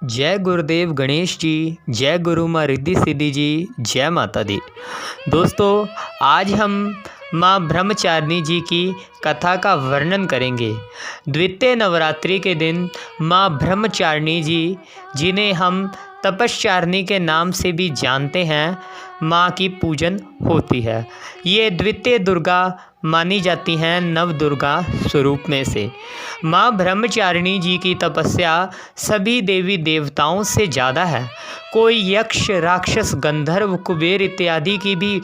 जय गुरुदेव गणेश जी। जय गुरु माँ रिद्धि सिद्धि जी। जय माता दी। दोस्तों, आज हम माँ ब्रह्मचारिणी जी की कथा का वर्णन करेंगे। द्वितीय नवरात्रि के दिन माँ ब्रह्मचारिणी जी, जिन्हें हम तपस्चारिणी के नाम से भी जानते हैं, माँ की पूजन होती है। ये द्वितीय दुर्गा मानी जाती हैं नव दुर्गा स्वरूप में से। माँ ब्रह्मचारिणी जी की तपस्या सभी देवी देवताओं से ज़्यादा है। कोई यक्ष, राक्षस, गंधर्व, कुबेर इत्यादि की भी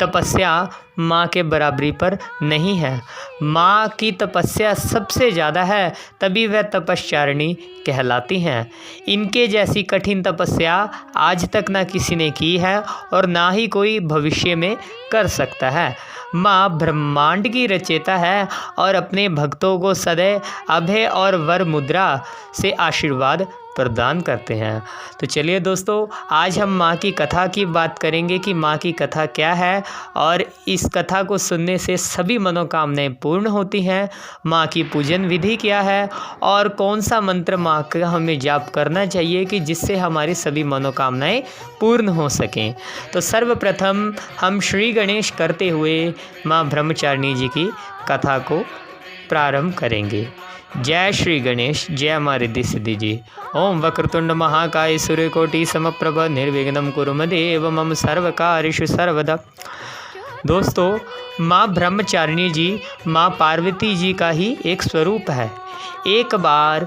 तपस्या माँ के बराबरी पर नहीं है। माँ की तपस्या सबसे ज़्यादा है, तभी वह तपस्चारिणी कहलाती हैं। इनके जैसी कठिन तपस्या आज तक ना किसी ने की है और ना ही कोई भविष्य में कर सकता है। माँ ब्रह्मांड की रचयिता है और अपने भक्तों को सदैव अभय और वर मुद्रा से आशीर्वाद प्रदान करते हैं। तो चलिए दोस्तों, आज हम माँ की कथा की बात करेंगे कि माँ की कथा क्या है और इस कथा को सुनने से सभी मनोकामनाएं पूर्ण होती हैं। माँ की पूजन विधि क्या है और कौन सा मंत्र माँ का हमें जाप करना चाहिए कि जिससे हमारी सभी मनोकामनाएं पूर्ण हो सकें। तो सर्वप्रथम हम श्री गणेश करते हुए माँ ब्रह्मचारिणी जी की कथा को प्रारंभ करेंगे। जय श्री गणेश। जय माँ रिद्धि सिद्धि जी। ओम वक्रतुंड महाकाय सूर्यकोटि समप्रभ निर्विघ्नं कुरु मे देव मम सर्वकार्येषु सर्वदा। दोस्तों, माँ ब्रह्मचारिणी जी माँ पार्वती जी का ही एक स्वरूप है। एक बार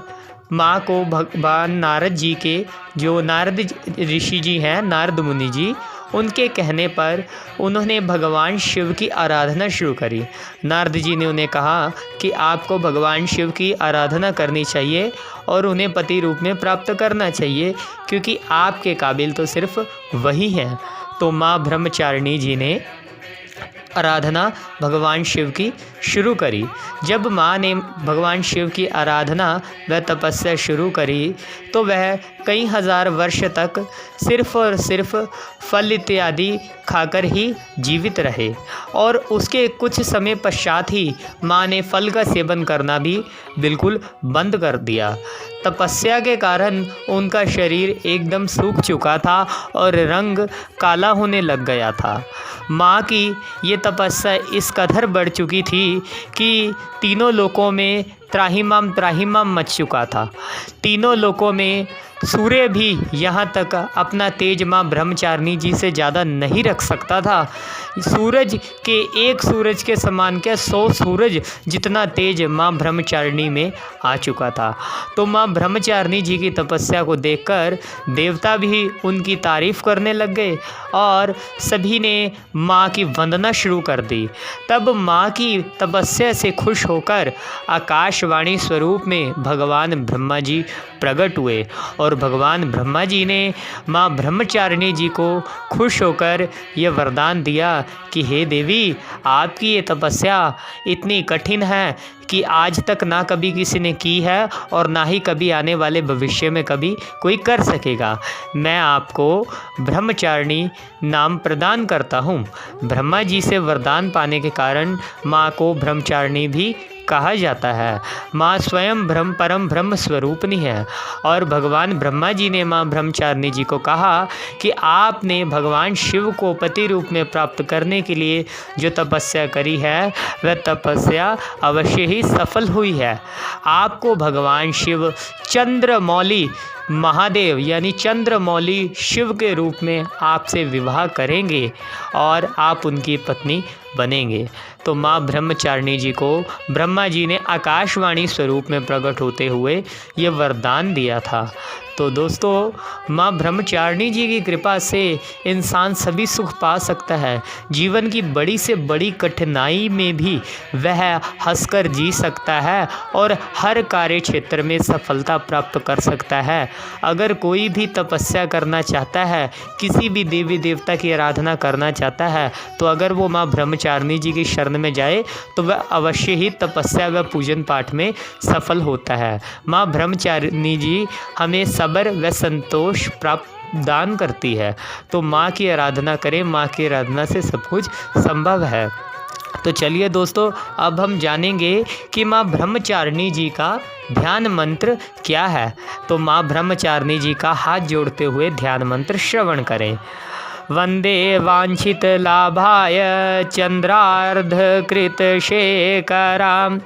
माँ को भगवान नारद जी के, जो नारद ऋषि जी हैं, नारद मुनि जी, उनके कहने पर उन्होंने भगवान शिव की आराधना शुरू करी। नारद जी ने उन्हें कहा कि आपको भगवान शिव की आराधना करनी चाहिए और उन्हें पति रूप में प्राप्त करना चाहिए, क्योंकि आपके काबिल तो सिर्फ वही हैं। तो माँ ब्रह्मचारिणी जी ने आराधना भगवान शिव की शुरू करी। जब माँ ने भगवान शिव की आराधना व तपस्या शुरू करी तो वह कई हजार वर्ष तक सिर्फ और सिर्फ फल इत्यादि खाकर ही जीवित रहे और उसके कुछ समय पश्चात ही माँ ने फल का सेवन करना भी बिल्कुल बंद कर दिया। तपस्या के कारण उनका शरीर एकदम सूख चुका था और रंग काला होने लग गया था। माँ की ये तपस्या इस कदर बढ़ चुकी थी कि तीनों लोकों में त्राहिमाम त्राहिमाम मच चुका था। तीनों लोकों में सूर्य भी यहाँ तक अपना तेज माँ ब्रह्मचारिणी जी से ज़्यादा नहीं रख सकता था। सूरज के एक सूरज के समान क्या 100 सूरज जितना तेज माँ ब्रह्मचारिणी में आ चुका था। तो माँ ब्रह्मचारिणी जी की तपस्या को देखकर देवता भी उनकी तारीफ़ करने लग गए और सभी ने माँ की वंदना शुरू कर दी। तब माँ की तपस्या से खुश होकर आकाशवाणी स्वरूप में भगवान ब्रह्मा जी प्रकट हुए और भगवान ब्रह्मा जी ने माँ ब्रह्मचारिणी जी को खुश होकर यह वरदान दिया कि हे देवी, आपकी ये तपस्या इतनी कठिन है कि आज तक ना कभी किसी ने की है और ना ही कभी आने वाले भविष्य में कभी कोई कर सकेगा। मैं आपको ब्रह्मचारिणी नाम प्रदान करता हूँ। ब्रह्मा जी से वरदान पाने के कारण माँ को ब्रह्मचारिणी भी कहा जाता है। माँ स्वयं परम ब्रह्म स्वरूपनी है और भगवान ब्रह्मा जी ने माँ ब्रह्मचारिणी जी को कहा कि आपने भगवान शिव को पति रूप में प्राप्त करने के लिए जो तपस्या करी है वह तपस्या अवश्य ही सफल हुई है। आपको भगवान शिव चंद्रमौली महादेव यानी चंद्रमौली शिव के रूप में आपसे विवाह करेंगे और आप उनकी पत्नी बनेंगे। तो माँ ब्रह्मचारिणी जी को ब्रह्मा जी ने आकाशवाणी स्वरूप में प्रकट होते हुए ये वरदान दिया था। तो दोस्तों, माँ ब्रह्मचारिणी जी की कृपा से इंसान सभी सुख पा सकता है। जीवन की बड़ी से बड़ी कठिनाई में भी वह हंसकर जी सकता है और हर कार्य क्षेत्र में सफलता प्राप्त कर सकता है। अगर कोई भी तपस्या करना चाहता है, किसी भी देवी देवता की आराधना करना चाहता है, तो अगर वो माँ ब्रह्मचारिणी जी की शरण में जाए तो वह अवश्य ही तपस्या व पूजन पाठ में सफल होता है। माँ ब्रह्मचारिणी जी हमें सब्र व संतोष प्राप्त दान करती है। तो माँ की आराधना करें, माँ की आराधना से सब कुछ संभव है। तो चलिए दोस्तों, अब हम जानेंगे कि माँ ब्रह्मचारिणी जी का ध्यान मंत्र क्या है। तो माँ ब्रह्मचारिणी जी का हाथ जोड़ते हुए ध्यान मंत्र श्रवण करें। वंदे वांछित लाभाय चंद्रार्धकृत शेखरां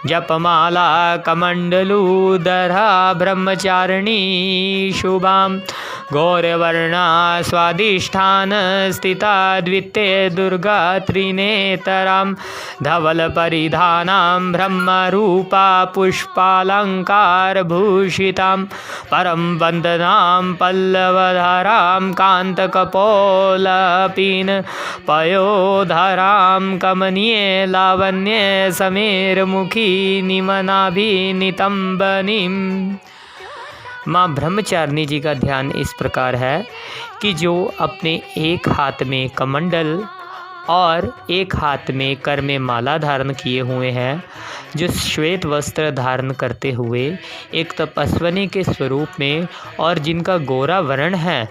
जपमाला कमंडलूधरा ब्रह्मचारिणी शुभां गौरवर्णा स्वादिष्ठान स्थिता द्वितीय दुर्गा त्रिनेतरां धवल परिधानां ब्रह्मरूपा पुष्पालंकार भूषितां परम वंदनां पल्लवधरां कांतकपोलपीन पयोधरां कमनीय लावण्य समेरमुखी निमनाभिनितंबनीं। माँ ब्रह्मचारिणी जी का ध्यान इस प्रकार है कि जो अपने एक हाथ में कमंडल और एक हाथ में कर में माला धारण किए हुए हैं, जो श्वेत वस्त्र धारण करते हुए एक तपस्विनी के स्वरूप में, और जिनका गोरा वर्ण है,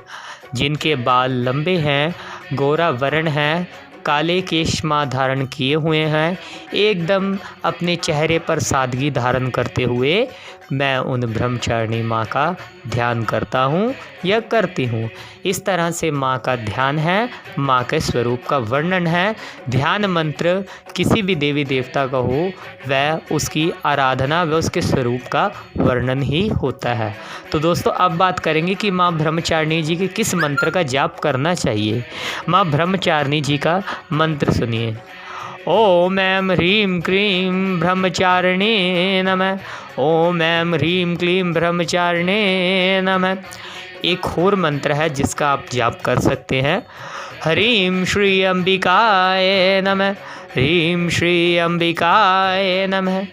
जिनके बाल लंबे हैं, गोरा वर्ण है, काले केश माँ धारण किए हुए हैं, एकदम अपने चेहरे पर सादगी धारण करते हुए मैं उन ब्रह्मचारिणी माँ का ध्यान करता हूँ या करती हूँ। इस तरह से माँ का ध्यान है, माँ के स्वरूप का वर्णन है। ध्यान मंत्र किसी भी देवी देवता का हो, वह उसकी आराधना व उसके स्वरूप का वर्णन ही होता है। तो दोस्तों, अब बात करेंगे कि माँ ब्रह्मचारिणी जी के किस मंत्र का जाप करना चाहिए। माँ ब्रह्मचारिणी जी का मंत्र सुनिए। ओम ऐं ह्रीं क्लीं ब्रह्मचारिणे नमः। ओम ऐं ह्रीं क्लीं ब्रह्मचारिणे नमः। एक और मंत्र है जिसका आप जाप कर सकते हैं। ह्रीं श्री अंबिकाय नमः। ह्रीं श्री अंबिकाय नमः।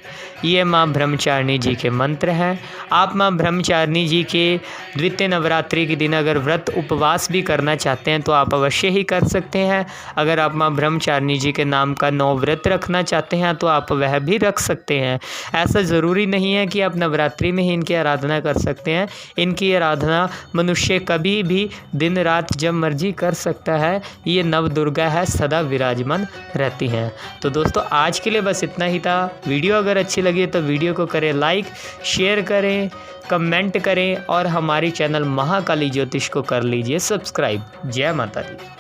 ये माँ ब्रह्मचारिणी जी के मंत्र हैं। आप माँ ब्रह्मचारिणी जी के द्वितीय नवरात्रि के दिन अगर व्रत उपवास भी करना चाहते हैं तो आप अवश्य ही कर सकते हैं। अगर आप माँ ब्रह्मचारिणी जी के नाम का 9 व्रत रखना चाहते हैं तो आप वह भी रख सकते हैं। ऐसा ज़रूरी नहीं है कि आप नवरात्रि में ही इनकी आराधना कर सकते हैं। इनकी आराधना मनुष्य कभी भी दिन रात जब मर्जी कर सकता है। ये नव दुर्गा है, सदा विराजमान रहती हैं। तो दोस्तों, आज के लिए बस इतना ही था। वीडियो अगर अच्छी लगी तो वीडियो को करें लाइक, शेयर करें, कमेंट करें और हमारी चैनल महाकाली ज्योतिष को कर लीजिए सब्सक्राइब। जय माता दी।